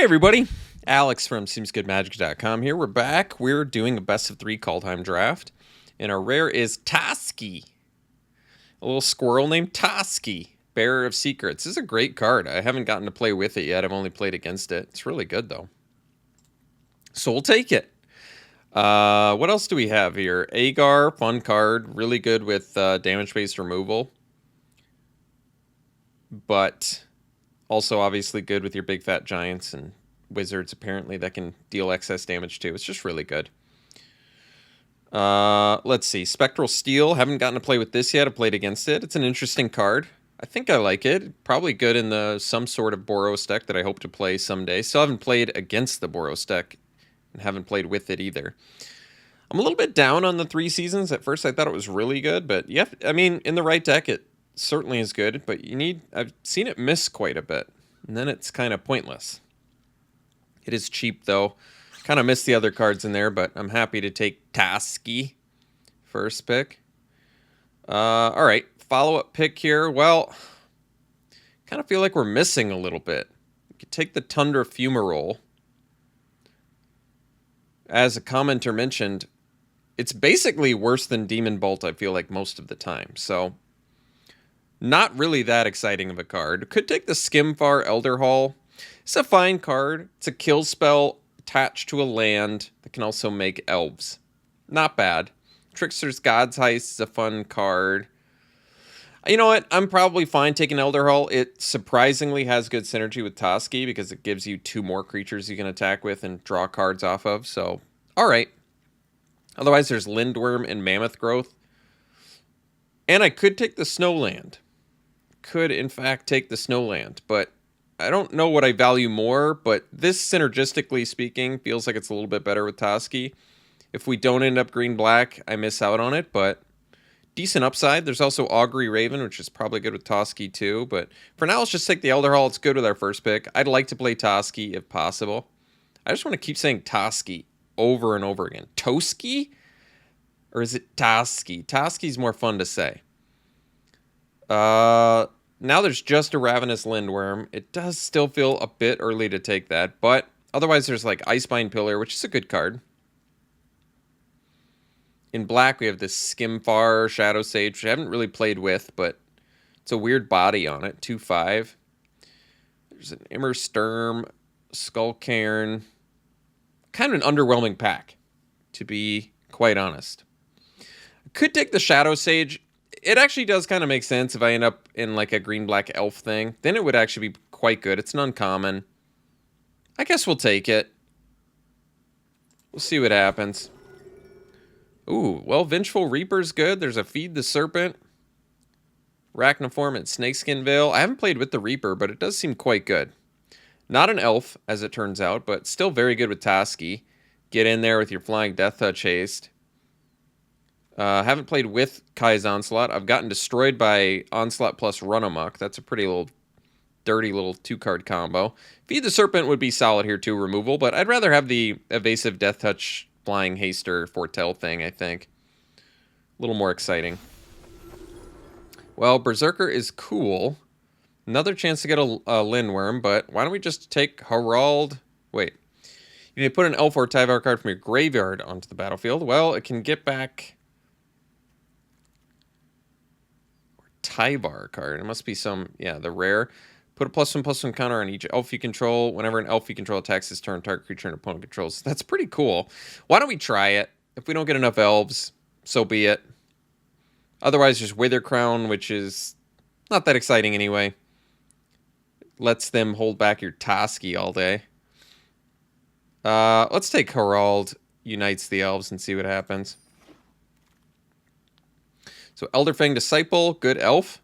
everybody, Alex from SeemsGoodMagic.com here. We're back. We're doing a best of 3 Kaldheim draft, and our rare is Toski, a little squirrel named Toski, Bearer of Secrets. This is a great card. I haven't gotten to play with it yet. I've only played against it. It's really good though, so we'll take it. What else do we have here? Agar, fun card, really good with damage-based removal, but also obviously good with your big fat giants and wizards, apparently, that can deal excess damage too. It's just really good. Let's see. Spectral Steel. Haven't gotten to play with this yet. I played against it. It's an interesting card. I think I like it. Probably good in the some sort of Boros deck that I hope to play someday. Still haven't played against the Boros deck and haven't played with it either. I'm a little bit down on the 3 seasons. At first I thought it was really good, but yeah, I mean, in the right deck it certainly is good, but I've seen it miss quite a bit, and then it's kind of pointless. It is cheap though. Kind of missed the other cards in there, but I'm happy to take Toski first pick. All right, follow-up pick here. Well, kind of feel like we're missing a little bit. We could take the Tundra Fumarole. As a commenter mentioned, it's basically worse than Demon Bolt, I feel like, most of the time. So, not really that exciting of a card. Could take the Skimfar Elder Hall. It's a fine card. It's a kill spell attached to a land that can also make elves. Not bad. Trickster's God's Heist is a fun card. You know what? I'm probably fine taking Elder Hall. It surprisingly has good synergy with Toski because it gives you 2 more creatures you can attack with and draw cards off of. So, all right. Otherwise, there's Lindworm and Mammoth Growth. And I could take the Snowland. Could, in fact, take the Snowland. But I don't know what I value more. But this, synergistically speaking, feels like it's a little bit better with Toski. If we don't end up green-black, I miss out on it. But decent upside. There's also Augury Raven, which is probably good with Toski too. But for now, let's just take the Elder Hall. It's good with our first pick. I'd like to play Toski if possible. I just want to keep saying Toski over and over again. Toski? Or is it Toski? Toski's more fun to say. Now there's just a Ravenous Lindworm. It does still feel a bit early to take that. But otherwise, there's like Icebind Pillar, which is a good card. In black, we have this Skimfar Shadow Sage, which I haven't really played with, but it's a weird body on it. 2/5. There's an Immer Sturm, Skullcairn. Kind of an underwhelming pack, to be quite honest. I could take the Shadow Sage. It actually does kind of make sense if I end up in like a green-black elf thing. Then it would actually be quite good. It's an uncommon. I guess we'll take it. We'll see what happens. Ooh, well, Vengeful Reaper's good. There's a Feed the Serpent, Arachnoform, and Snakeskin Veil. I haven't played with the Reaper, but it does seem quite good. Not an elf, as it turns out, but still very good with Toski. Get in there with your Flying Death Touch Haste. Haven't played with Kai's Onslaught. I've gotten destroyed by Onslaught plus Run Amok. That's a pretty little dirty little 2-card combo. Feed the Serpent would be solid here too, removal, but I'd rather have the evasive Death Touch Flying Haster Foretell thing, I think. A little more exciting. Well, Berserker is cool. Another chance to get a Lindworm, but why don't we just take Harald? Wait. You need to put an Elf or Tyvar card from your graveyard onto the battlefield. Well, it can get back Tyvar card. It must be some, yeah, the rare. Put a +1/+1 counter on each elf you control. Whenever an elf you control attacks this turn, target creature and opponent controls. That's pretty cool. Why don't we try it? If we don't get enough elves, so be it. Otherwise, there's Wither Crown, which is not that exciting anyway. Lets them hold back your Toski all day. Let's take Harald Unites the Elves and see what happens. So Elderfang Disciple, good elf.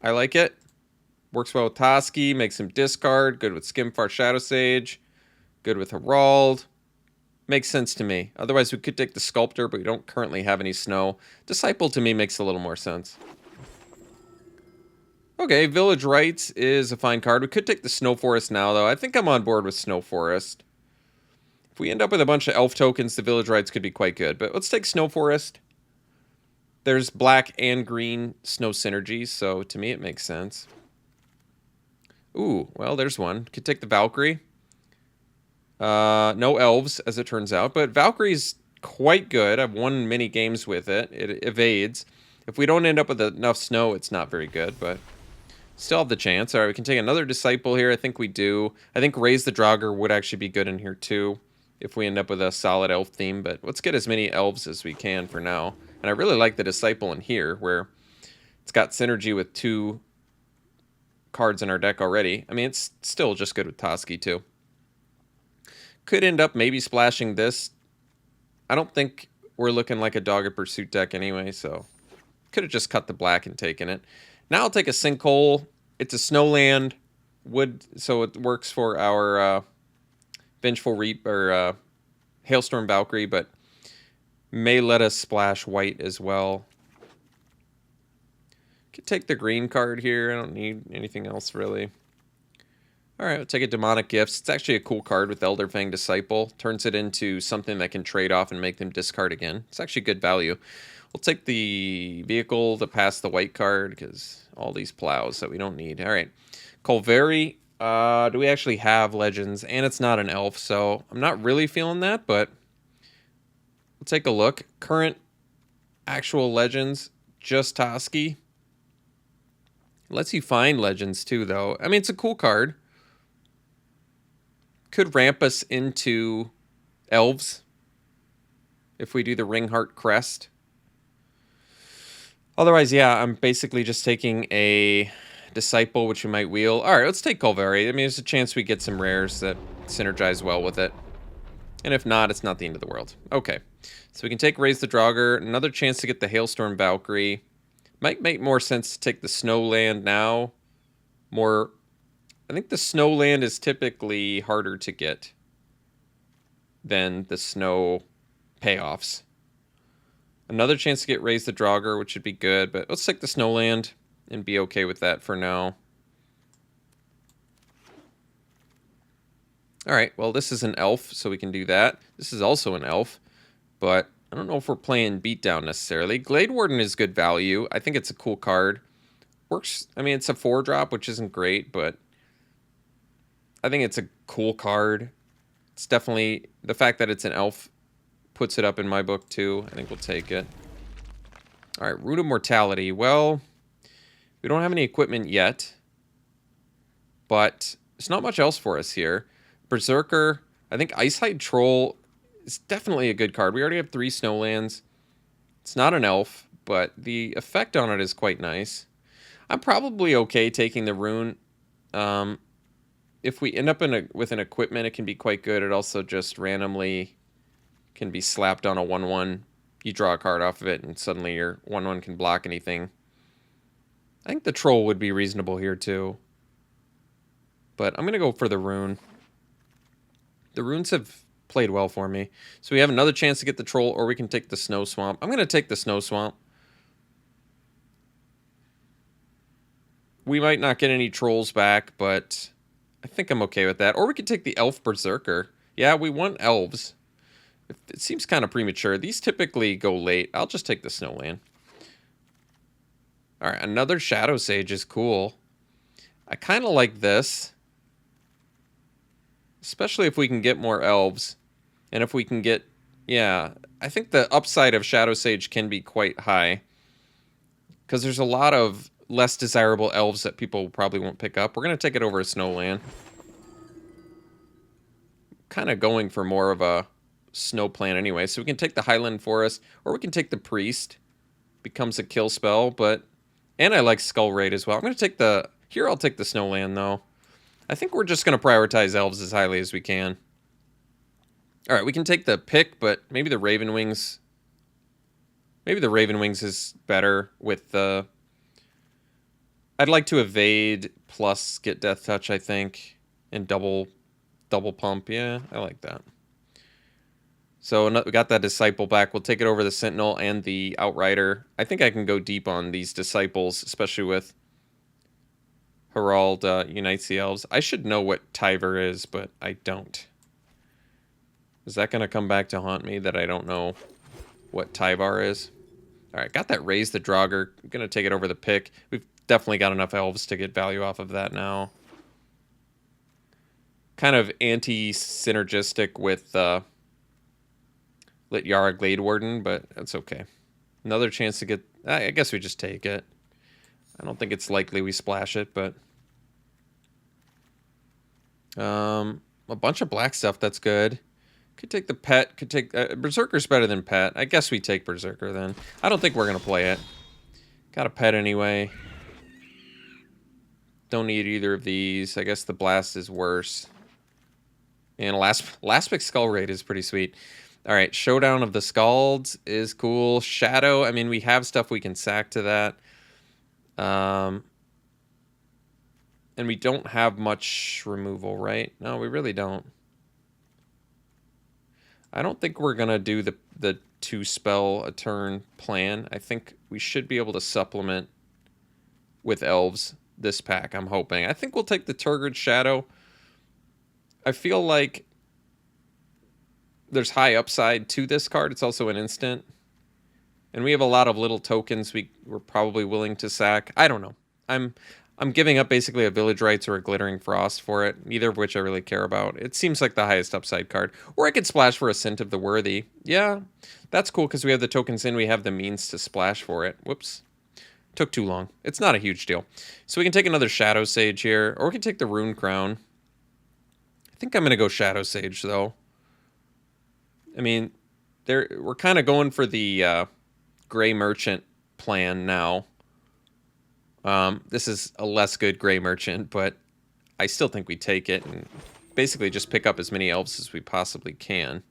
I like it. Works well with Toski, makes him discard. Good with Skimfar Shadow Sage. Good with Harald. Makes sense to me. Otherwise, we could take the Sculptor, but we don't currently have any snow. Disciple, to me, makes a little more sense. Okay, Village Rites is a fine card. We could take the Snow Forest now, though. I think I'm on board with Snow Forest. If we end up with a bunch of elf tokens, the Village Rites could be quite good. But let's take Snow Forest. There's black and green snow synergies, so to me it makes sense. Ooh, well, there's one. Could take the Valkyrie. No elves, as it turns out, but Valkyrie's quite good. I've won many games with it. It evades. If we don't end up with enough snow, it's not very good, but still have the chance. All right, we can take another Disciple here. I think we do. I think Raise the Draugr would actually be good in here, too, if we end up with a solid elf theme, but let's get as many elves as we can for now. And I really like the Disciple in here, where it's got synergy with 2 cards in our deck already. I mean, it's still just good with Toski, too. Could end up maybe splashing this. I don't think we're looking like a Dogged Pursuit deck anyway, so could have just cut the black and taken it. Now I'll take a Sinkhole. It's a Snowland wood, so it works for our Vengeful Reap or Hailstorm Valkyrie, but may let us splash white as well. Could take the green card here. I don't need anything else really. All right, we'll take a Demonic Gifts. It's actually a cool card with Elderfang Disciple. Turns it into something that can trade off and make them discard again. It's actually good value. We'll take the vehicle to pass the white card because all these plows that we don't need. All right, Kolvari. Do we actually have Legends? And it's not an elf, so I'm not really feeling that, but we'll take a look. Current actual Legends, just Toski. Lets you find Legends too, though. I mean, it's a cool card. Could ramp us into elves if we do the Ringheart Crest. Otherwise, yeah, I'm basically just taking a Disciple, which we might wheel. All right, let's take Kolvari. I mean, there's a chance we get some rares that synergize well with it. And if not, it's not the end of the world. Okay, so we can take Raise the Draugr. Another chance to get the Hailstorm Valkyrie. Might make more sense to take the Snowland now. I think the Snowland is typically harder to get than the snow payoffs. Another chance to get Raise the Draugr, which would be good, but let's take the Snowland and be okay with that for now. All right, well, this is an elf, so we can do that. This is also an elf, but I don't know if we're playing Beatdown necessarily. Glade Warden is good value. I think it's a cool card. Works, I mean, it's a 4-drop, which isn't great, but I think it's a cool card. It's definitely, the fact that it's an elf puts it up in my book too. I think we'll take it. All right, Root of Mortality. Well, we don't have any equipment yet, but there's not much else for us here. Berserker, I think Icehide Troll is definitely a good card. We already have 3 Snowlands. It's not an elf, but the effect on it is quite nice. I'm probably okay taking the Rune. If we end up with an equipment, it can be quite good. It also just randomly can be slapped on a 1/1. You draw a card off of it, and suddenly your 1/1 can block anything. I think the Troll would be reasonable here, too. But I'm going to go for the Rune. The Runes have played well for me. So we have another chance to get the Troll, or we can take the Snow Swamp. I'm going to take the Snow Swamp. We might not get any Trolls back, but I think I'm okay with that. Or we could take the Elf Berserker. Yeah, we want Elves. It seems kind of premature. These typically go late. I'll just take the Snowland. All right, another Shadow Sage is cool. I kind of like this. Especially if we can get more elves. And if we can get... Yeah, I think the upside of Shadow Sage can be quite high. Because there's a lot of less desirable elves that people probably won't pick up. We're going to take it over a Snowland. Kind of going for more of a snow plan anyway. So we can take the Highland Forest. Or we can take the Priest. Becomes a kill spell, but... And I like Skull Raid as well. I'm going to take the... Here I'll take the Snowland, though. I think we're just going to prioritize elves as highly as we can. All right, we can take the pick, but maybe the Raven Wings... Maybe the Raven Wings is better with the... I'd like to evade plus get Death Touch, I think. And double pump. Yeah, I like that. So we got that Disciple back. We'll take it over the Sentinel and the Outrider. I think I can go deep on these Disciples, especially with... Herald unites the elves. I should know what Tyver is, but I don't. Is that going to come back to haunt me that I don't know what Tyvar is? All right, got that Raise the Draugr. I'm going to take it over the pick. We've definitely got enough elves to get value off of that now. kind of anti-synergistic with Lityara Glade Warden, but that's okay. Another chance to get... I guess we just take it. I don't think it's likely we splash it, but... a bunch of black stuff, that's good. Could take the pet, could take... Berserker's better than pet. I guess we take Berserker then. I don't think we're going to play it. Got a pet anyway. Don't need either of these. I guess the blast is worse. And last pick Skull Raid is pretty sweet. Alright, Showdown of the Scalds is cool. Shadow, I mean, we have stuff we can sack to that. And we don't have much removal, right? No, we really don't. I don't think we're going to do the 2 spell a turn plan. I think we should be able to supplement with elves this pack, I'm hoping. I think we'll take the Turgid Shadow. I feel like there's high upside to this card. It's also an instant. And we have a lot of little tokens we're probably willing to sack. I don't know. I'm giving up basically a Village Rites or a Glittering Frost for it, neither of which I really care about. It seems like the highest upside card. Or I could splash for Ascent of the Worthy. Yeah, that's cool because we have the tokens in. We have the means to splash for it. Whoops. Took too long. It's not a huge deal. So we can take another Shadow Sage here, or we can take the Rune Crown. I think I'm going to go Shadow Sage, though. I mean, we're kind of going for the Gray Merchant plan now. This is a less good Gray Merchant, but I still think we take it and basically just pick up as many elves as we possibly can.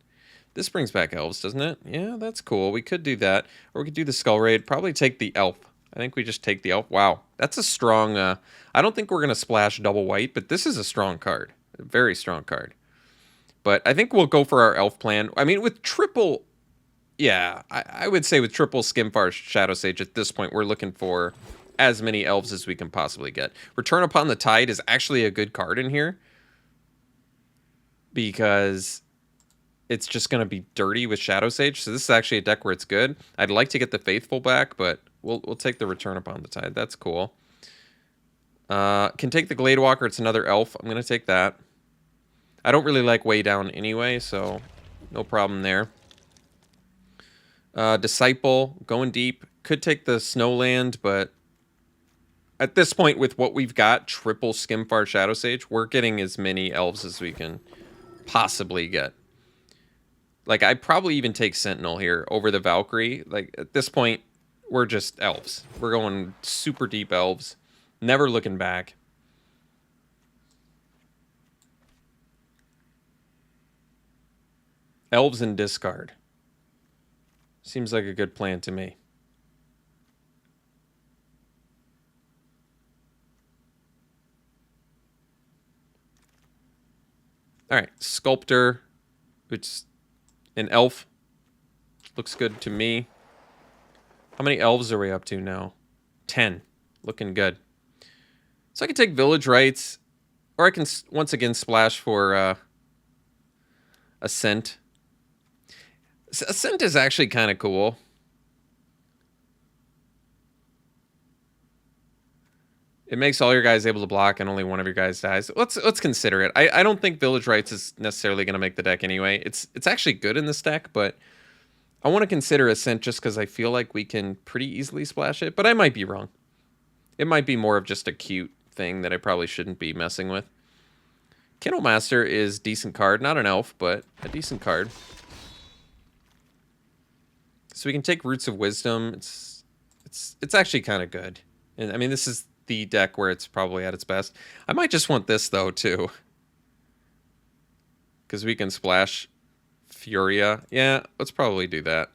This brings back elves, doesn't it? Yeah, that's cool. We could do that. Or we could do the Skull Raid. Probably take the elf. I think we just take the elf. Wow, that's a strong... I don't think we're going to splash double white, but this is a strong card. A very strong card. But I think we'll go for our elf plan. I mean, with triple... Yeah, I would say with triple Skimfar Shadow Sage at this point, we're looking for as many elves as we can possibly get. Return Upon the Tide is actually a good card in here. Because it's just going to be dirty with Shadow Sage. So this is actually a deck where it's good. I'd like to get the Faithful back, but we'll take the Return Upon the Tide. That's cool. Can take the Glade Walker. It's another elf. I'm going to take that. I don't really like Way Down anyway, so no problem there. Disciple, going deep. Could take the Snowland, but at this point, with what we've got, triple Skimfar Shadow Sage, we're getting as many elves as we can possibly get. Like, I'd probably even take Sentinel here over the Valkyrie. Like, at this point, we're just elves. We're going super deep elves. Never looking back. Elves and discard. Seems like a good plan to me. Alright, Sculptor, which an elf. Looks good to me. How many elves are we up to now? 10. Looking good. So I can take Village Rites, or I can once again splash for Ascent. Ascent is actually kind of cool. It makes all your guys able to block and only one of your guys dies. Let's consider it. I don't think Village Rites is necessarily going to make the deck anyway. It's actually good in this deck, but I want to consider Ascent just because I feel like we can pretty easily splash it, but I might be wrong. It might be more of just a cute thing that I probably shouldn't be messing with. Kennelmaster is a decent card. Not an elf, but a decent card. So we can take Roots of Wisdom. It's actually kind of good. And I mean, this is the deck where it's probably at its best. I might just want this, though, too. Because we can splash Furia. Yeah, let's probably do that.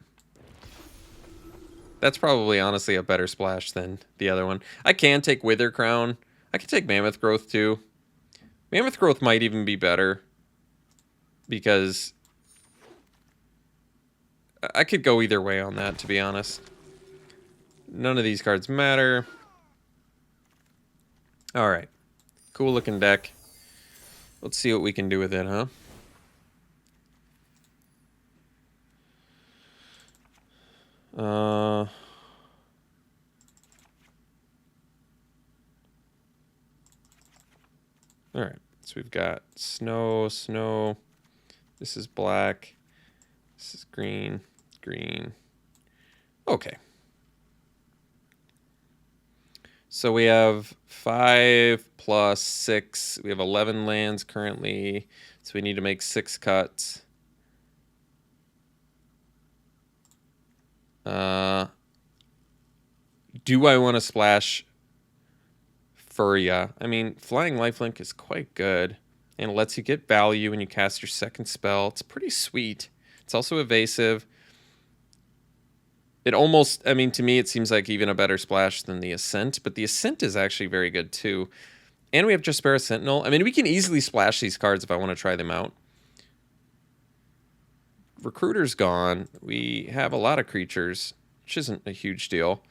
That's probably, honestly, a better splash than the other one. I can take Wither Crown. I can take Mammoth Growth, too. Mammoth Growth might even be better. Because I could go either way on that, to be honest. None of these cards matter. Alright. Cool looking deck. Let's see what we can do with it, huh? Alright. So we've got snow, snow. This is black. This is green, green. Okay. So we have 5 plus 6. We have 11 lands currently. So we need to make 6 cuts. Do I want to splash Furia? I mean, Flying Lifelink is quite good. And it lets you get value when you cast your second spell. It's pretty sweet. It's also evasive. It almost, I mean, to me, it seems like even a better splash than the Ascent. But the Ascent is actually very good, too. And we have Jaspera Sentinel. I mean, we can easily splash these cards if I want to try them out. Recruiter's gone. We have a lot of creatures, which isn't a huge deal.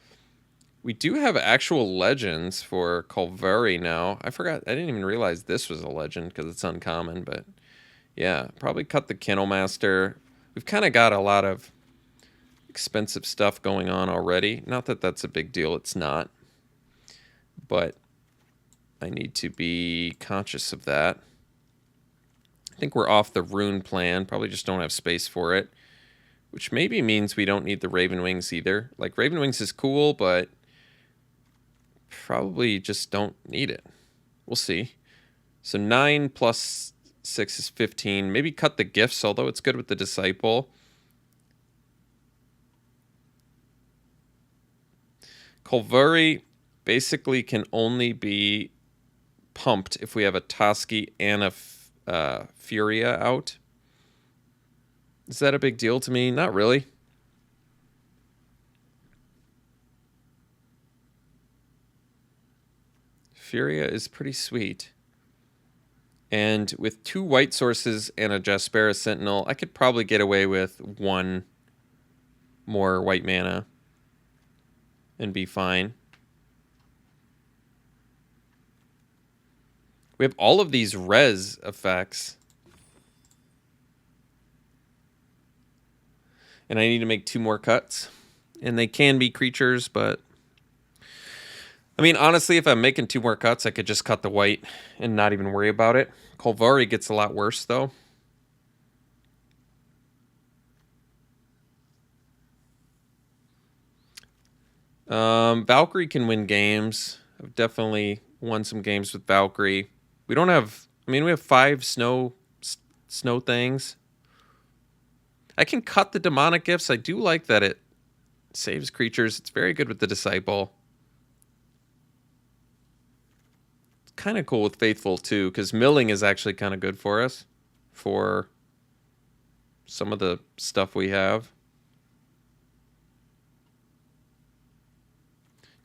We do have actual legends for Kaldheim now. I forgot. I didn't even realize this was a legend because it's uncommon. But yeah, probably cut the Kennel Master. We've kind of got a lot of expensive stuff going on already. Not that that's a big deal. It's not. But I need to be conscious of that. I think we're off the rune plan. Probably just don't have space for it. Which maybe means we don't need the Raven Wings either. Like, Raven Wings is cool, but probably just don't need it. We'll see. So 9 plus 6 is 15. Maybe cut the gifts, although it's good with the Disciple. Kaldheim basically can only be pumped if we have a Toski and a Furia out. Is that a big deal to me? Not really. Furia is pretty sweet. And with 2 white sources and a Jaspera Sentinel, I could probably get away with 1 more white mana and be fine. We have all of these res effects. And I need to make 2 more cuts. And they can be creatures, but I mean, honestly, if I'm making 2 more cuts, I could just cut the white and not even worry about it. Kaldheim gets a lot worse, though. Valkyrie can win games. I've definitely won some games with Valkyrie. We don't have... I mean, we have 5 snow things. I can cut the demonic gifts. I do like that it saves creatures. It's very good with the Disciple. It's kind of cool with Faithful, too, because milling is actually kind of good for us for some of the stuff we have.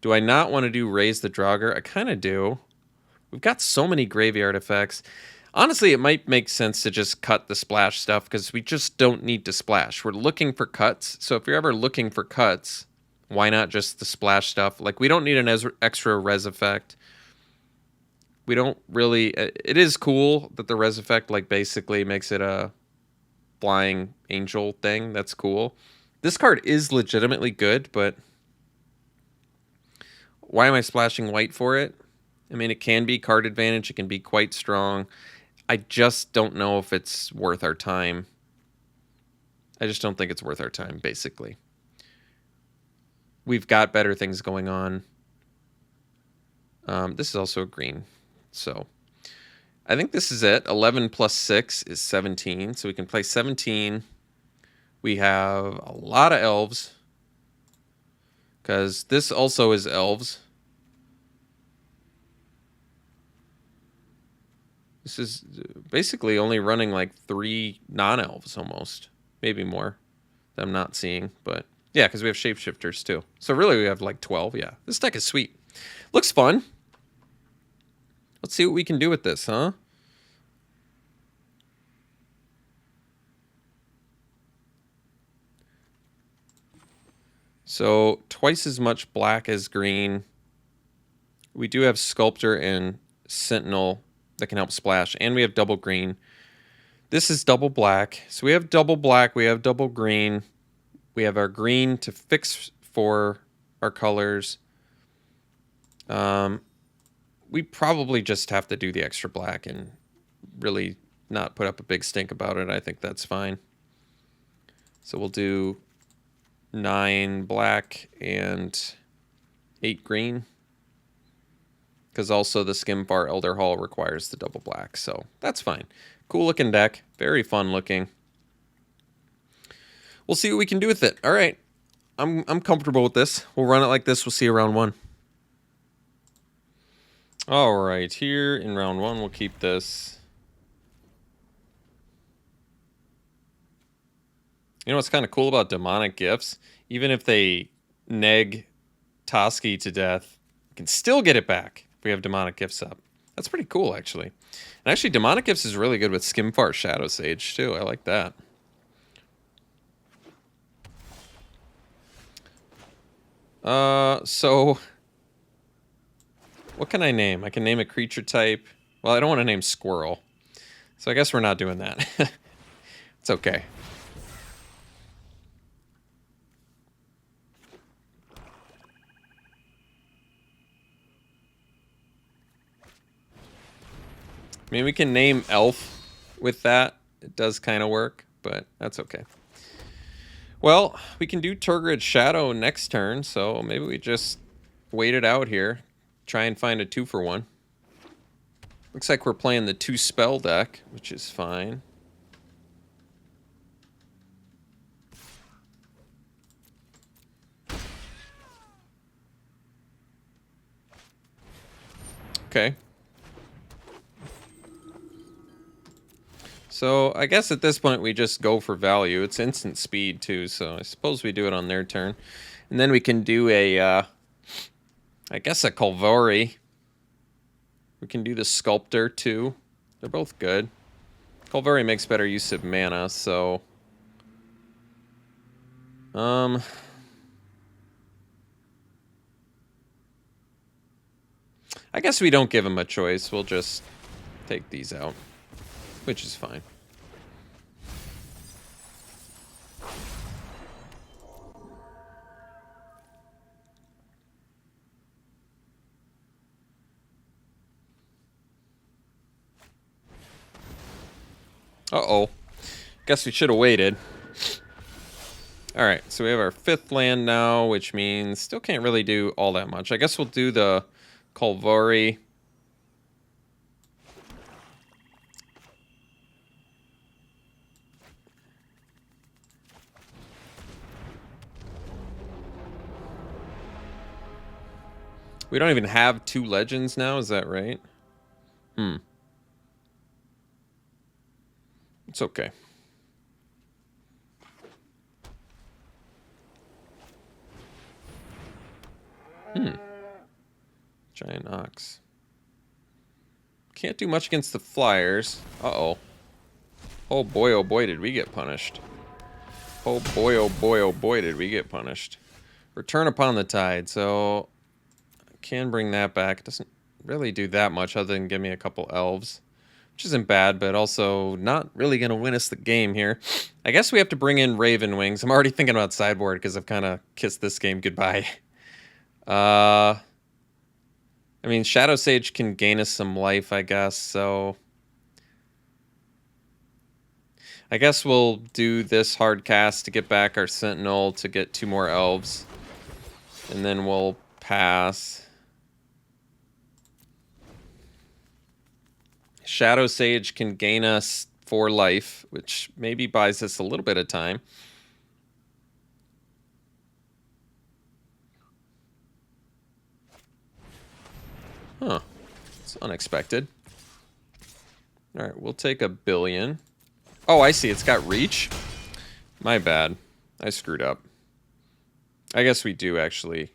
Do I not want to do Raise the Draugr? I kind of do. We've got so many graveyard effects. Honestly, it might make sense to just cut the splash stuff because we just don't need to splash. We're looking for cuts. So if you're ever looking for cuts, why not just the splash stuff? Like, we don't need an extra res effect. We don't really... It is cool that the res effect, like, basically makes it a flying angel thing. That's cool. This card is legitimately good, but why am I splashing white for it? I mean, it can be card advantage. It can be quite strong. I just don't know if it's worth our time. I just don't think it's worth our time, basically. We've got better things going on. This is also a green. So I think this is it. 11 plus 6 is 17. So we can play 17. We have a lot of elves. Because this also is elves. This is basically only running like 3 non-elves almost. Maybe more that I'm not seeing. But yeah, because we have shapeshifters too. So really we have like 12. Yeah, this deck is sweet. Looks fun. Let's see what we can do with this, huh? So twice as much black as green. We do have Sculptor and Sentinel that can help splash, and we have double green. This is double black. So we have double black, we have double green. We have our green to fix for our colors. We probably just have to do the extra black and really not put up a big stink about it. I think that's fine. So we'll do 9 black and 8 green. Because also the Skimfar Elder Hall requires the double black. So that's fine. Cool looking deck. Very fun looking. We'll see what we can do with it. All right. I'm comfortable with this. We'll run it like this. We'll see you round 1. All right. Here in round 1, we'll keep this. You know what's kind of cool about demonic gifts? Even if they neg Toski to death, you can still get it back if we have demonic gifts up. That's pretty cool, actually. And actually, demonic gifts is really good with Skimfar Shadow Sage, too. I like that. So what can I name? I can name a creature type. Well, I don't want to name Squirrel. So I guess we're not doing that. It's okay. I mean, we can name Elf with that. It does kind of work, but that's okay. Well, we can do Tergrid Shadow next turn, so maybe we just wait it out here. Try and find a 2-for-1. Looks like we're playing the 2 spell deck, which is fine. Okay. So I guess at this point we just go for value. It's instant speed too, so I suppose we do it on their turn. And then we can do a, I guess a Kaldheim. We can do the Sculptor too. They're both good. Kaldheim makes better use of mana, so... I guess we don't give him a choice. We'll just take these out, which is fine. Uh-oh. Guess we should have waited. Alright, so we have our 5th land now, which means still can't really do all that much. I guess we'll do the Kaldheim. We don't even have 2 legends now, is that right? It's okay. Giant Ox. Can't do much against the Flyers. Uh-oh. Oh boy, did we get punished. Oh boy, did we get punished. Return Upon the Tide, so... I can bring that back. It doesn't really do that much other than give me a couple elves. Which isn't bad, but also not really going to win us the game here. I guess we have to bring in Raven Wings. I'm already thinking about sideboard because I've kind of kissed this game goodbye. I mean, Shadow Sage can gain us some life, I guess, so... I guess we'll do this hard cast to get back our Sentinel to get 2 more elves. And then we'll pass... Shadow Sage can gain us 4 life, which maybe buys us a little bit of time. Huh. It's unexpected. Alright, we'll take a billion. Oh, I see. It's got reach. My bad. I screwed up. I guess we do actually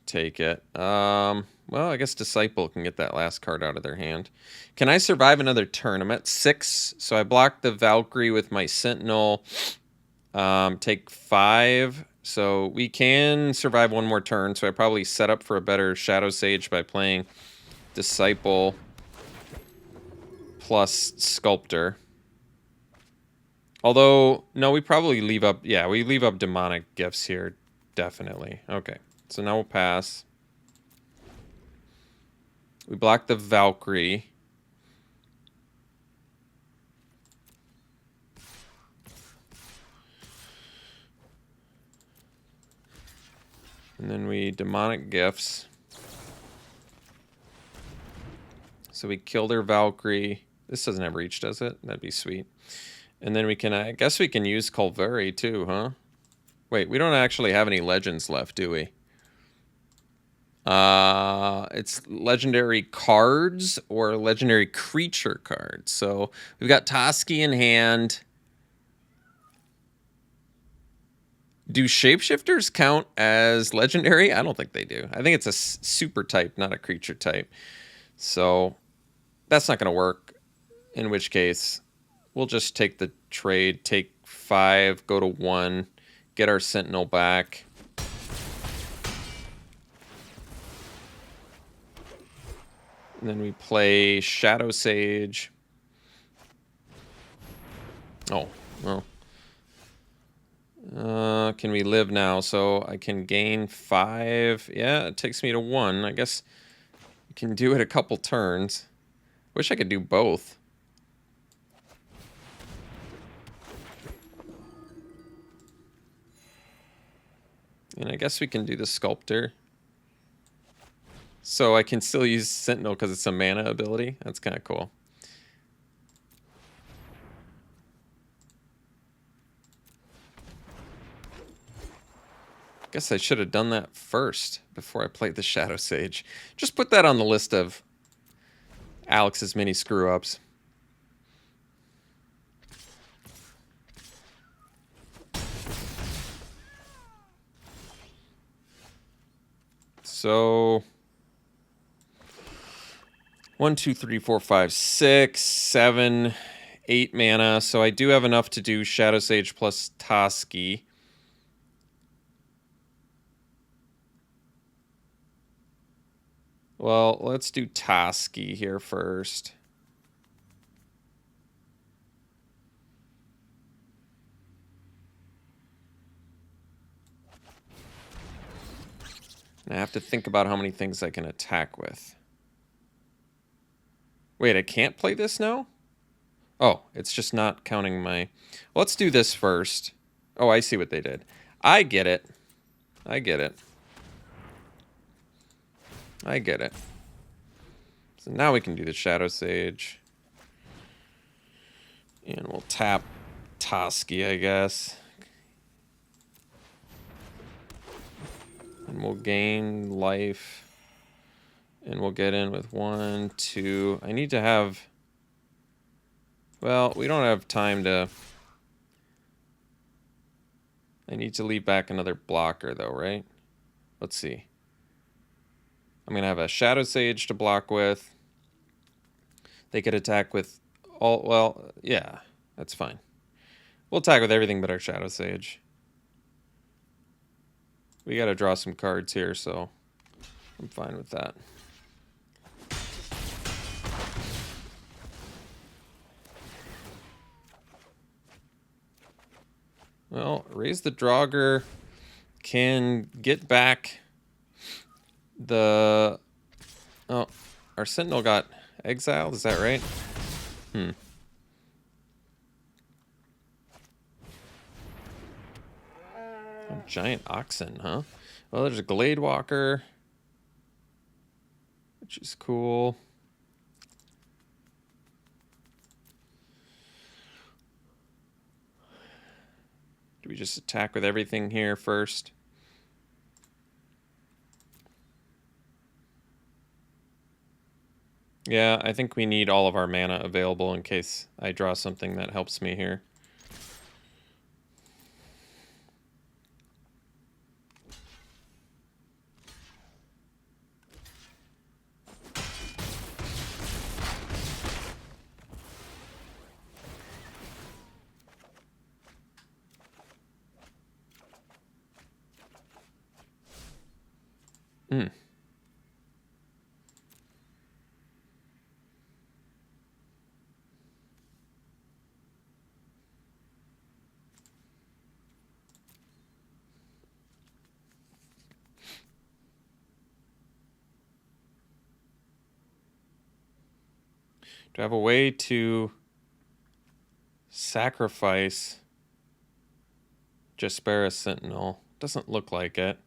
take it. Well, I guess Disciple can get that last card out of their hand. Can I survive another turn? I'm at 6, so I blocked the Valkyrie with my Sentinel. Take 5, so we can survive 1 more turn, so I probably set up for a better Shadow Sage by playing Disciple plus Sculptor. Although, no, we probably leave up... Yeah, we leave up Demonic Gifts here, definitely. Okay, so now we'll pass. We block the Valkyrie. And then we demonic gifts. So we kill their Valkyrie. This doesn't have reach, does it? That'd be sweet. And then we can, I guess we can use Kaldheim too, huh? Wait, we don't actually have any legends left, do we? It's legendary cards or legendary creature cards. So we've got Toski in hand. Do shapeshifters count as legendary? I don't think they do. I think it's a super type, not a creature type. So that's not going to work. In which case, we'll just take the trade, take 5, go to 1, get our Sentinel back. And then we play Shadow Sage. Oh, well. Can we live now? So I can gain 5. Yeah, it takes me to 1. I guess you can do it a couple turns. Wish I could do both. And I guess we can do the Sculptor. So I can still use Sentinel because it's a mana ability. That's kind of cool. Guess I should have done that first before I played the Shadow Sage. Just put that on the list of Alex's mini screw-ups. So 1, 2, 3, 4, 5, 6, 7, 8 mana. So I do have enough to do Shadow Sage plus Toski. Well, let's do Toski here first. And I have to think about how many things I can attack with. Wait, I can't play this now? Oh, it's just not counting my... Let's do this first. Oh, I see what they did. I get it. I get it. I get it. So now we can do the Shadow Sage. And we'll tap Toski, I guess. And we'll gain life. And we'll get in with 1, 2. I need to have... Well, we don't have time to... I need to leave back another blocker, though, right? Let's see. I'm going to have a Shadow Sage to block with. They could attack with all... Well, yeah, that's fine. We'll attack with everything but our Shadow Sage. We got to draw some cards here, so I'm fine with that. Well, Raise the Draugr can get back the... Oh, our Sentinel got exiled, is that right? Oh, giant oxen, huh? Well, there's a Glade Walker, which is cool. Do we just attack with everything here first? Yeah, I think we need all of our mana available in case I draw something that helps me here. Do I have a way to sacrifice Jasperis Sentinel? Doesn't look like it.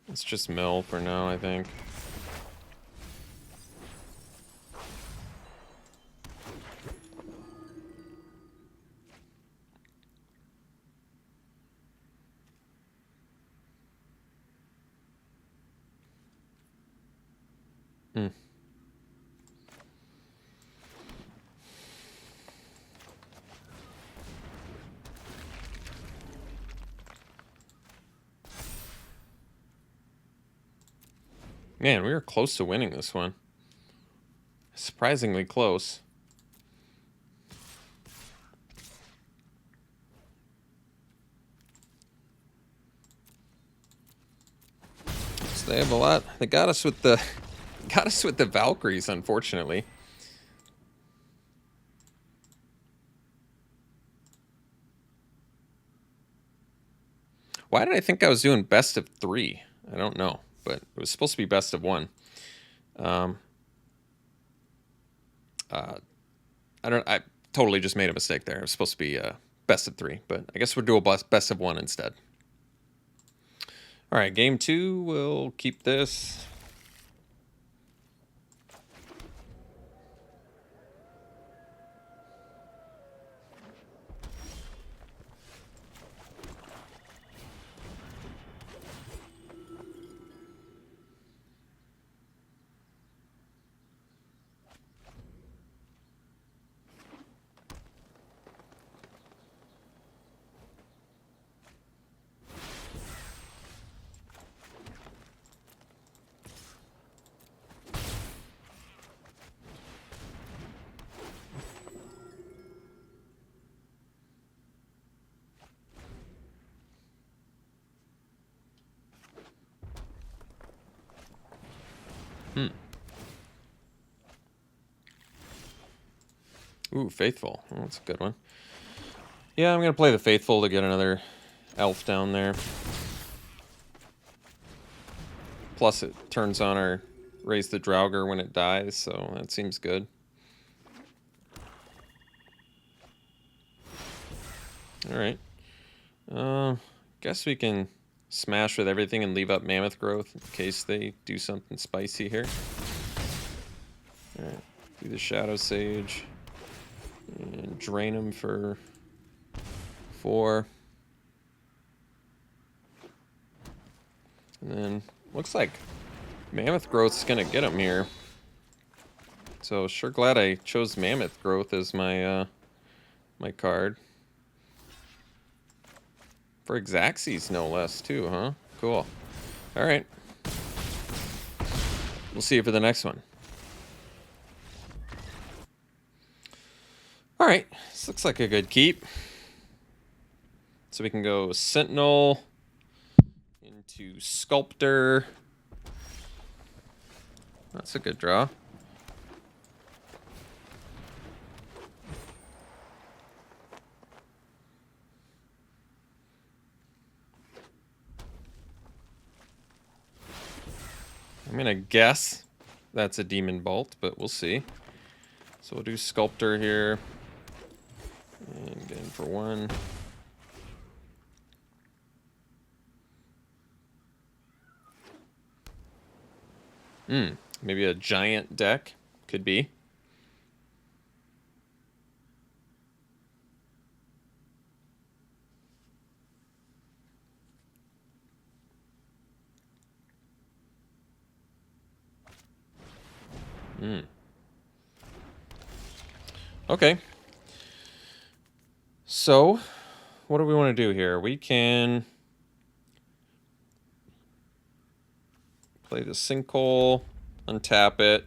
It's just mill for now, I think. Man, we were close to winning this one. Surprisingly close. So they have a lot. They got us with the Valkyries, unfortunately. Why did I think I was doing best of 3? I don't know, but it was supposed to be best of 1. I totally just made a mistake there. It was supposed to be best of 3, but I guess we'll do a best of 1 instead. All right, game 2, we'll keep this. Ooh, Faithful. Oh, that's a good one. Yeah, I'm going to play the Faithful to get another elf down there. Plus, it turns on our Raise the Draugr when it dies, so that seems good. Alright. Guess we can smash with everything and leave up Mammoth Growth in case they do something spicy here. Alright, do the Shadow Sage. And drain them for 4. And then, looks like Mammoth Growth's gonna get him here. So, sure glad I chose Mammoth Growth as my, my card. For Xaxes, no less, too, huh? Cool. Alright. We'll see you for the next one. Alright, this looks like a good keep. So we can go Sentinel into Sculptor. That's a good draw. I'm gonna guess that's a Demon Bolt, but we'll see. So we'll do Sculptor here. And get in for 1. Maybe a giant deck. Could be. Okay. So, what do we want to do here? We can play the Sinkhole, untap it,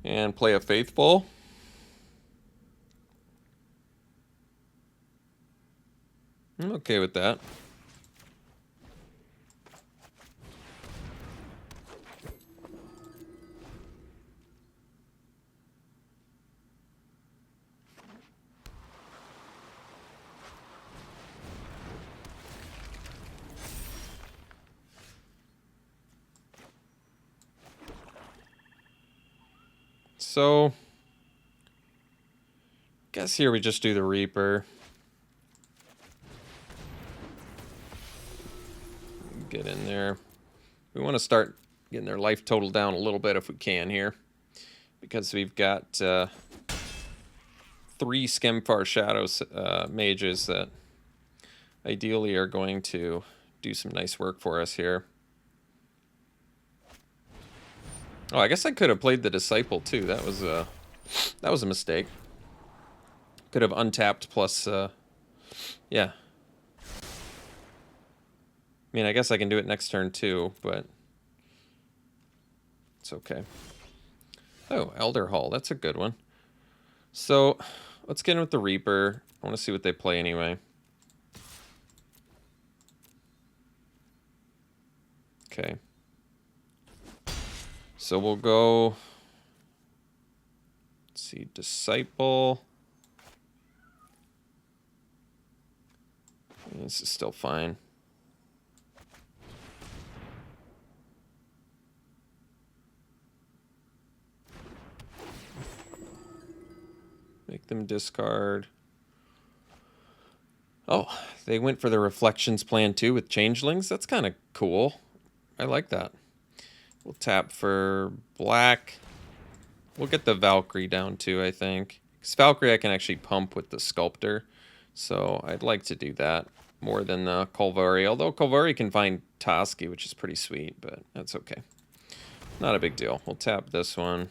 and play a Faithful. I'm okay with that. So guess here we just do the Reaper. Get in there. We want to start getting their life total down a little bit if we can here, because we've got 3 Skemfar Shadows mages that ideally are going to do some nice work for us here. Oh, I guess I could have played the Disciple too. That was a mistake. Could have untapped plus yeah. I mean, I guess I can do it next turn too, but it's okay. Oh, Elder Hall. That's a good one. So let's get in with the Reaper. I want to see what they play anyway. Okay. So we'll go... Let's see, Disciple. This is still fine. Make them discard. Oh, they went for the Reflections plan too with Changelings. That's kind of cool. I like that. We'll tap for black. We'll get the Valkyrie down too, I think. Because Valkyrie I can actually pump with the Sculptor. So I'd like to do that more than Kolvari. Although Kolvari can find Toski, which is pretty sweet, but that's okay. Not a big deal. We'll tap this one.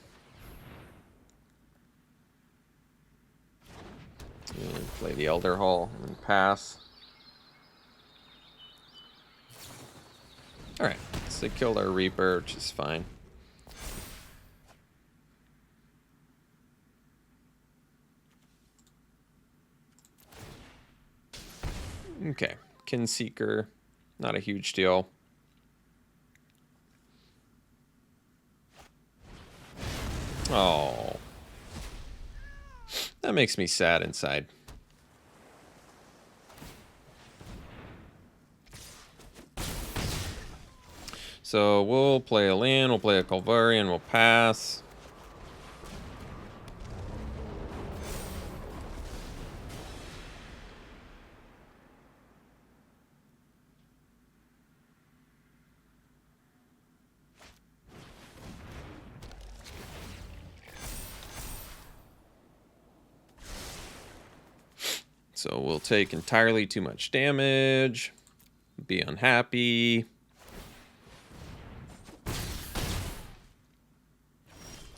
And play the Elder Hall and pass. Alright, so they killed our Reaper, which is fine. Okay, Kinseeker, not a huge deal. Oh. That makes me sad inside. So we'll play a land, we'll play a Kolvari, and we'll pass. So we'll take entirely too much damage, be unhappy.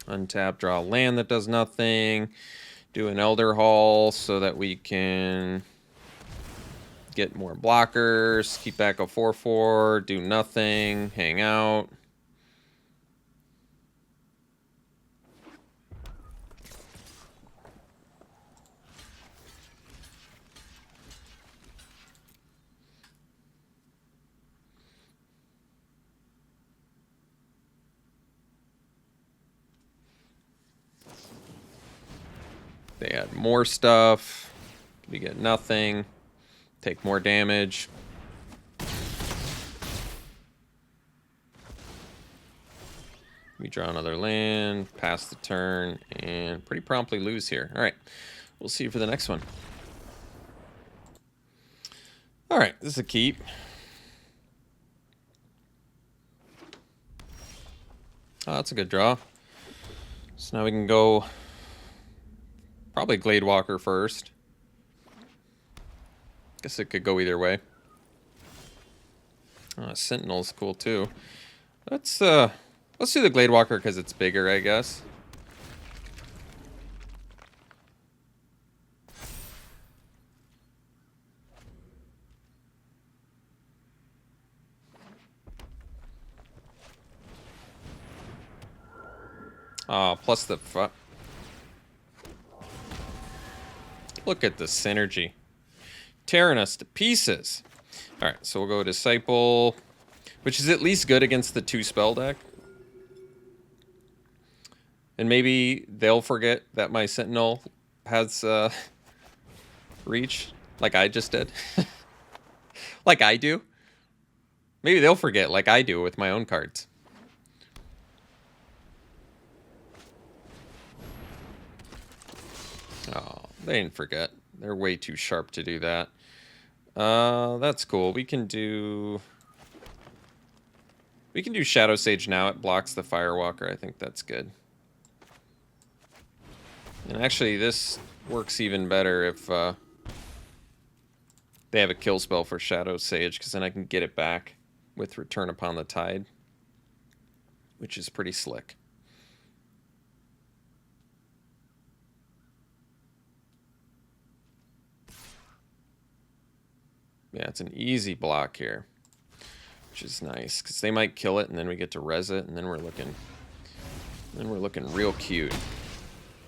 Untap, draw a land that does nothing. Do an Elder Hall so that we can get more blockers. Keep back a 4/4, do nothing, hang out. They add more stuff. We get nothing. Take more damage. We draw another land, pass the turn, and pretty promptly lose here. All right, we'll see you for the next one. All right, this is a keep. Oh, that's a good draw. So now we can go probably Gladewalker first. Guess it could go either way. Sentinel's cool too. Let's do the Gladewalker because it's bigger, I guess. Plus the... Look at the synergy. Tearing us to pieces. Alright, so we'll go Disciple, which is at least good against the 2-spell deck. And maybe they'll forget that my Sentinel has reach, like I just did. Like I do. Maybe they'll forget like I do with my own cards. Oh, they didn't forget. They're way too sharp to do that. That's cool. We can do Shadow Sage now. It blocks the Firewalker. I think that's good. And actually, this works even better if they have a kill spell for Shadow Sage, because then I can get it back with Return Upon the Tide, which is pretty slick. Yeah, it's an easy block here, which is nice, because they might kill it, and then we get to res it, and then we're looking real cute.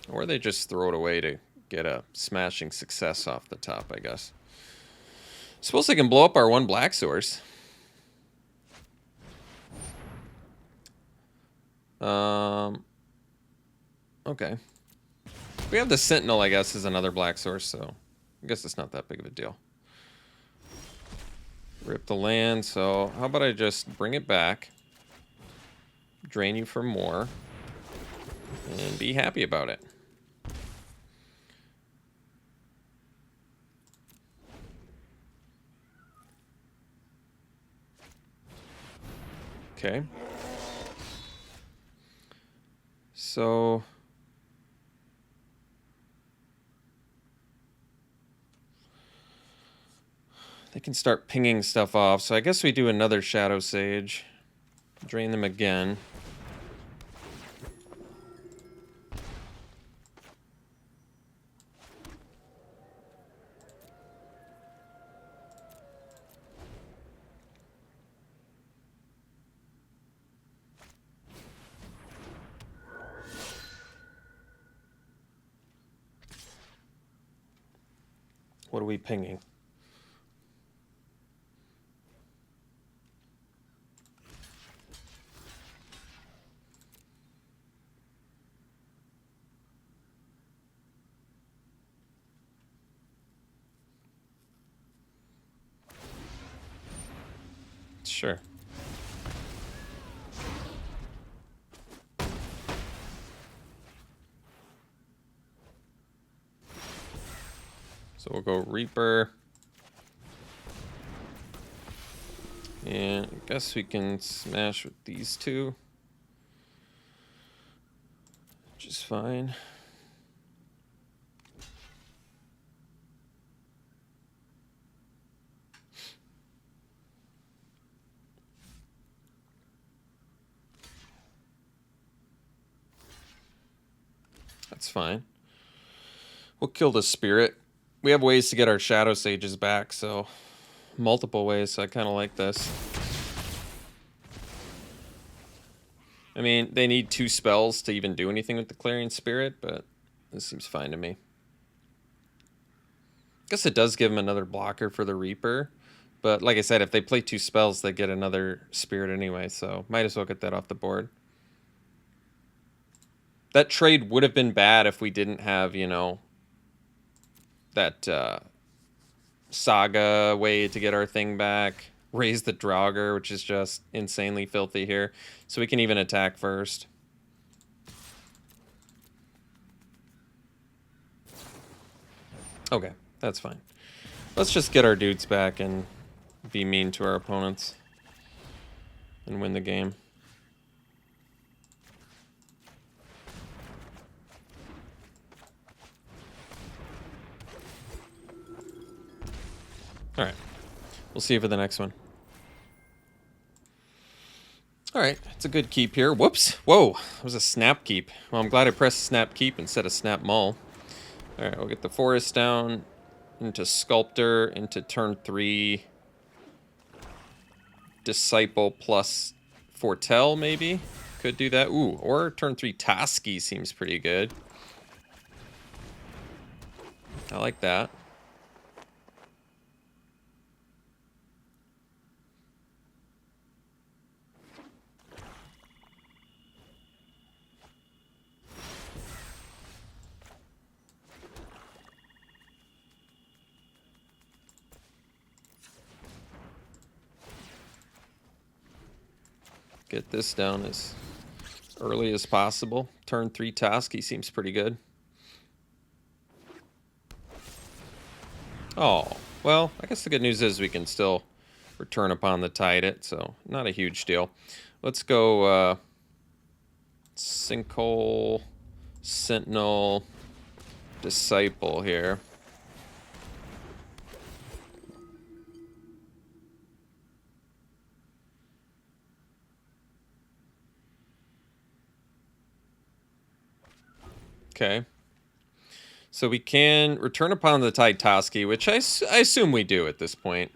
Or they just throw it away to get a smashing success off the top, I guess. Suppose they can blow up our one black source. Okay. We have the Sentinel, I guess, is another black source, so I guess it's not that big of a deal. Rip the land, so how about I just bring it back, drain you for more, and be happy about it. Okay. So they can start pinging stuff off. So I guess we do another Shadow Sage. Drain them again. What are we pinging? Sure. So we'll go Reaper. And I guess we can smash with these two, which is fine. That's fine. We'll kill the Spirit. We have ways to get our Shadow Sages back, so multiple ways, so I kind of like this. I mean, they need 2 spells to even do anything with the Clarion Spirit, but this seems fine to me. Guess it does give them another blocker for the Reaper, but like I said, if they play 2 spells, they get another Spirit anyway, so might as well get that off the board. That trade would have been bad if we didn't have, you know, that Saga way to get our thing back. Raise the Draugr, which is just insanely filthy here. So we can even attack first. Okay, that's fine. Let's just get our dudes back and be mean to our opponents and win the game. Alright. We'll see you for the next one. Alright, it's a good keep here. Whoops! Whoa! It was a snap keep. Well, I'm glad I pressed snap keep instead of snap mull. Alright, we'll get the forest down into Sculptor, into turn 3. Disciple plus Foretell, maybe? Could do that. Ooh, or turn 3 Toski seems pretty good. I like that. Get this down as early as possible. Turn 3 Toski seems pretty good. Oh, well, I guess the good news is we can still return upon the tide it, so not a huge deal. Let's go Sinkhole, Sentinel, Disciple here. Okay. So we can return upon the tide Toski, which I assume we do at this point.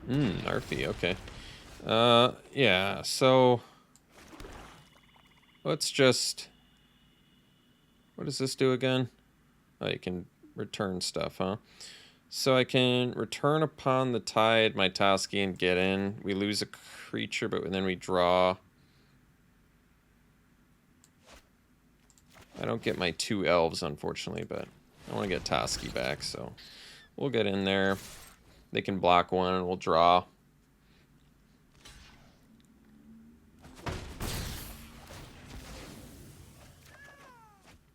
Arfie, okay. Yeah, so let's just... What does this do again? Oh, you can return stuff, huh? So I can return upon the tide my Toski and get in. We lose a creature, but then we draw. I don't get my 2 elves, unfortunately, but I want to get Toski back, so we'll get in there. They can block one, and we'll draw.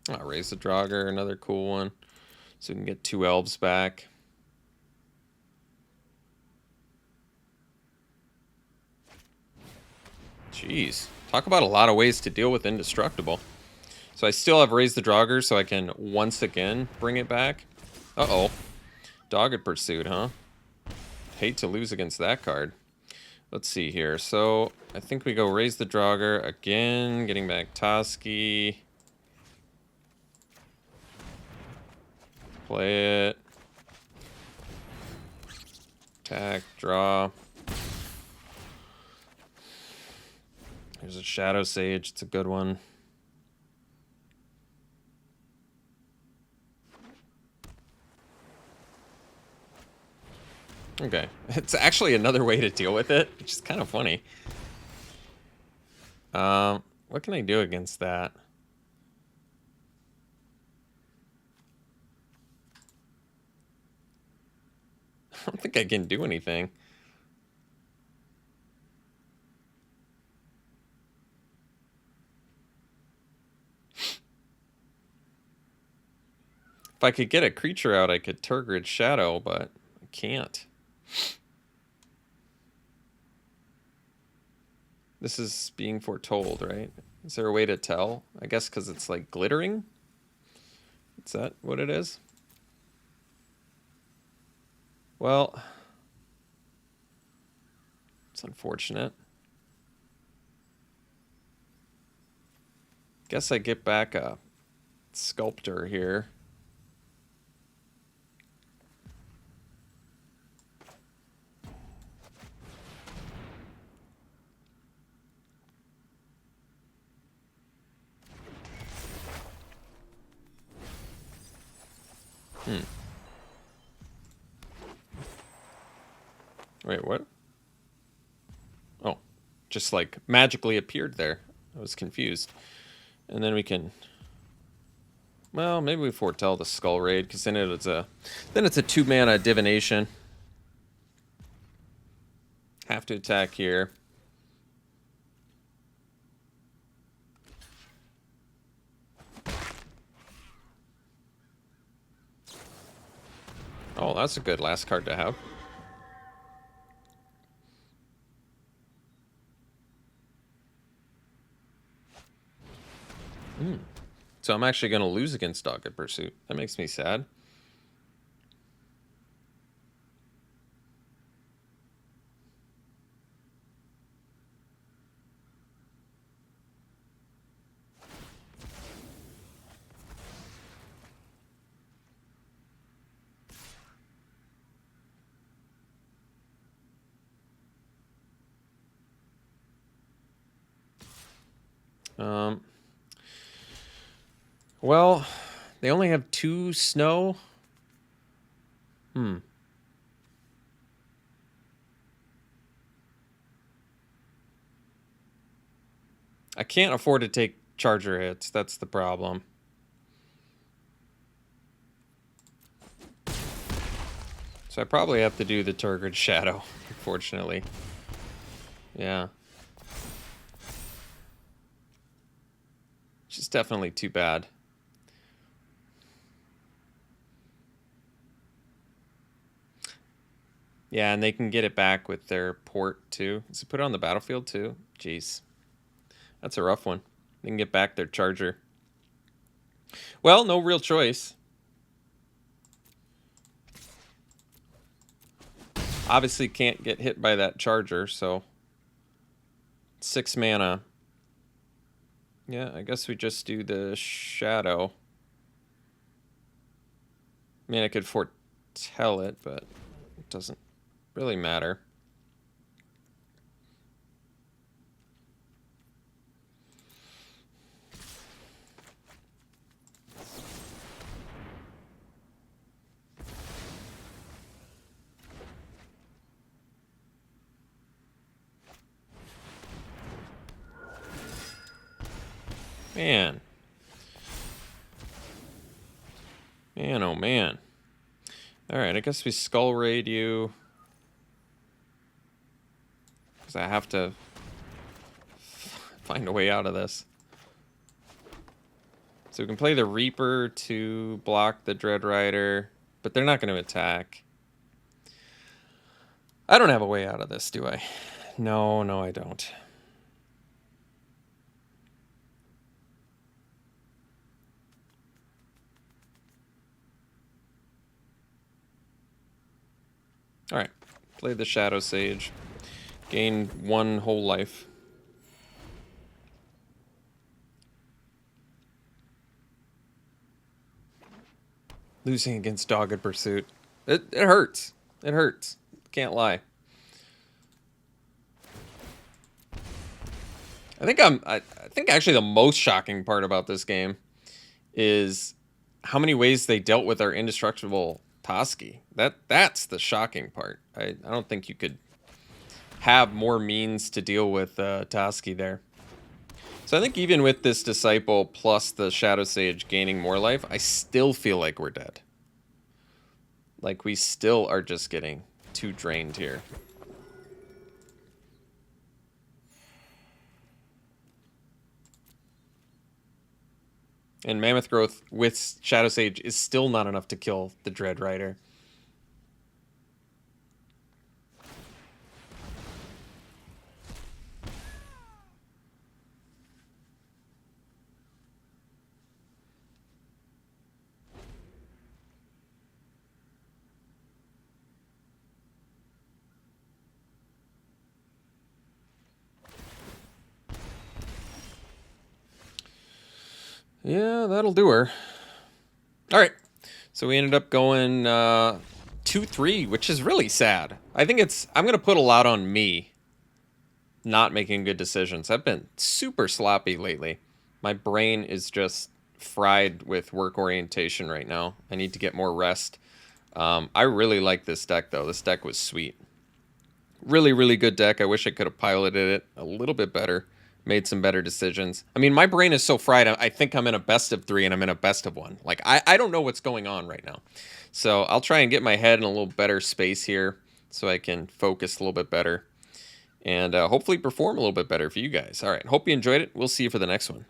I'll raise the Draugr, another cool one. So we can get 2 elves back. Jeez. Talk about a lot of ways to deal with Indestructible. So I still have raised the Draugr, so I can once again bring it back. Uh-oh. Dogged Pursuit, huh? Hate to lose against that card. Let's see here. So I think we go raise the Draugr again, getting back Toski. Play it. Attack, draw. There's a Shadow Sage. It's a good one. Okay. It's actually another way to deal with it, which is kind of funny. What can I do against that? I don't think I can do anything. If I could get a creature out, I could Tergrid Shadow, but I can't. This is being foretold, right? Is there a way to tell? I guess because it's like glittering? Is that what it is? Well, it's unfortunate. Guess I get back a Sculptor here. Wait, what? Oh, just like magically appeared there. I was confused. And then we can... Well, maybe we foretell the Skull Raid, because then it's a 2-mana divination. Have to attack here. Oh, that's a good last card to have. So I'm actually going to lose against Dogged Pursuit. That makes me sad. Well, they only have 2 snow. I can't afford to take charger hits. That's the problem. So I probably have to do the Tergrid Shadow, unfortunately. Yeah. Which is definitely too bad. Yeah, and they can get it back with their port, too. Does it put it on the battlefield, too? Jeez. That's a rough one. They can get back their charger. Well, no real choice. Obviously can't get hit by that charger, so 6 mana. Yeah, I guess we just do the shadow. I mean, I could foretell it, but it doesn't really matter. Man. Man, oh man. Alright, I guess we Skull Raid you. Because I have to find a way out of this. So we can play the Reaper to block the Dread Rider, but they're not going to attack. I don't have a way out of this, do I? No, I don't. Alright, play the Shadow Sage. Gain 1 whole life. Losing against Dogged Pursuit. It hurts. It hurts. Can't lie. I think actually the most shocking part about this game is how many ways they dealt with our indestructible Toski. That's the shocking part. I don't think you could have more means to deal with Toski there. So I think even with this Disciple plus the Shadow Sage gaining more life, I still feel like we're dead. Like we still are just getting too drained here. And Mammoth Growth with Shadow Sage is still not enough to kill the Dread Rider. Yeah, that'll do her. All right. So we ended up going 2-3, which is really sad. I think I'm going to put a lot on me not making good decisions. I've been super sloppy lately. My brain is just fried with work orientation right now. I need to get more rest. I really like this deck, though. This deck was sweet. Really, really good deck. I wish I could have piloted it a little bit better. Made some better decisions. I mean, my brain is so fried, I think I'm in a best of 3 and I'm in a best of 1. Like, I don't know what's going on right now. So I'll try and get my head in a little better space here so I can focus a little bit better. And hopefully perform a little bit better for you guys. All right, hope you enjoyed it. We'll see you for the next one.